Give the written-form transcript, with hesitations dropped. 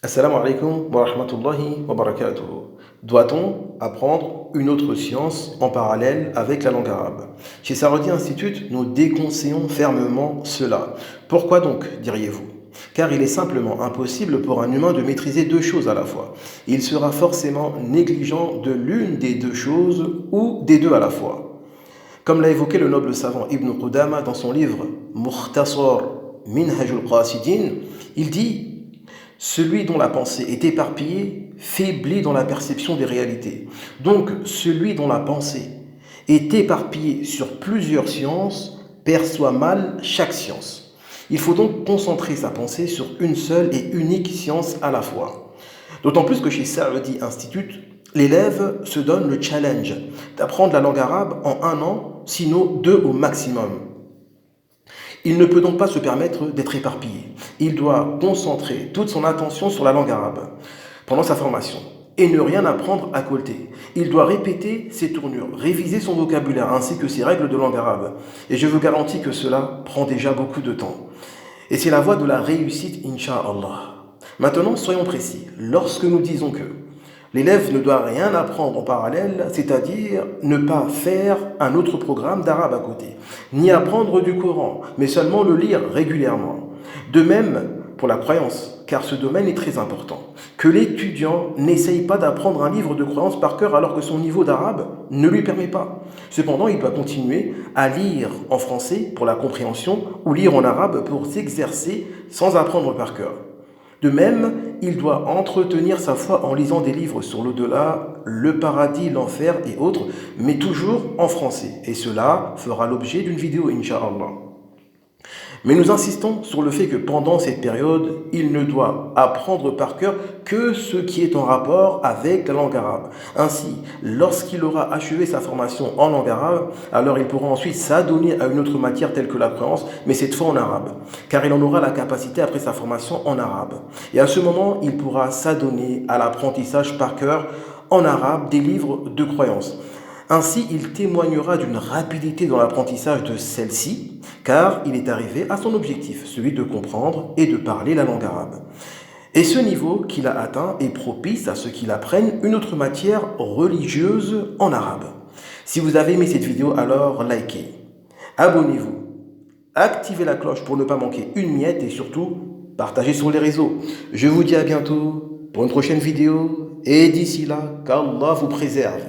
Assalamu alaikum wa rahmatullahi wa barakatuh. Doit-on apprendre une autre science en parallèle avec la langue arabe? Chez Sarodi Institute, nous déconseillons fermement cela. Pourquoi donc, diriez-vous? Car il est simplement impossible pour un humain de maîtriser deux choses à la fois. Il sera forcément négligent de l'une des deux choses ou des deux à la fois. Comme l'a évoqué le noble savant Ibn Qudama dans son livre Mukhtasar Minhajul Qasidin, il dit: celui dont la pensée est éparpillée faiblit dans la perception des réalités. Donc, celui dont la pensée est éparpillée sur plusieurs sciences perçoit mal chaque science. Il faut donc concentrer sa pensée sur une seule et unique science à la fois. D'autant plus que chez Saadi Institute, l'élève se donne le challenge d'apprendre la langue arabe en un an, sinon deux au maximum. Il ne peut donc pas se permettre d'être éparpillé. Il doit concentrer toute son attention sur la langue arabe pendant sa formation et ne rien apprendre à côté. Il doit répéter ses tournures, réviser son vocabulaire ainsi que ses règles de langue arabe. Et je vous garantis que cela prend déjà beaucoup de temps. Et c'est la voie de la réussite, Inch'Allah. Maintenant, soyons précis. Lorsque nous disons que l'élève ne doit rien apprendre en parallèle, c'est-à-dire ne pas faire un autre programme d'arabe à côté, ni apprendre du Coran, mais seulement le lire régulièrement. De même pour la croyance, car ce domaine est très important. Que l'étudiant n'essaye pas d'apprendre un livre de croyance par cœur alors que son niveau d'arabe ne lui permet pas. Cependant, il doit continuer à lire en français pour la compréhension ou lire en arabe pour s'exercer sans apprendre par cœur. De même, il doit entretenir sa foi en lisant des livres sur l'au-delà, le paradis, l'enfer et autres, mais toujours en français. Et cela fera l'objet d'une vidéo, Inch'Allah. Mais nous insistons sur le fait que pendant cette période, il ne doit apprendre par cœur que ce qui est en rapport avec la langue arabe. Ainsi, lorsqu'il aura achevé sa formation en langue arabe, alors il pourra ensuite s'adonner à une autre matière telle que la croyance, mais cette fois en arabe, car il en aura la capacité après sa formation en arabe. Et à ce moment, il pourra s'adonner à l'apprentissage par cœur en arabe des livres de croyance. Ainsi, il témoignera d'une rapidité dans l'apprentissage de celle-ci, car il est arrivé à son objectif, celui de comprendre et de parler la langue arabe. Et ce niveau qu'il a atteint est propice à ce qu'il apprenne une autre matière religieuse en arabe. Si vous avez aimé cette vidéo, alors likez, abonnez-vous, activez la cloche pour ne pas manquer une miette et surtout, partagez sur les réseaux. Je vous dis à bientôt pour une prochaine vidéo et d'ici là, qu'Allah vous préserve.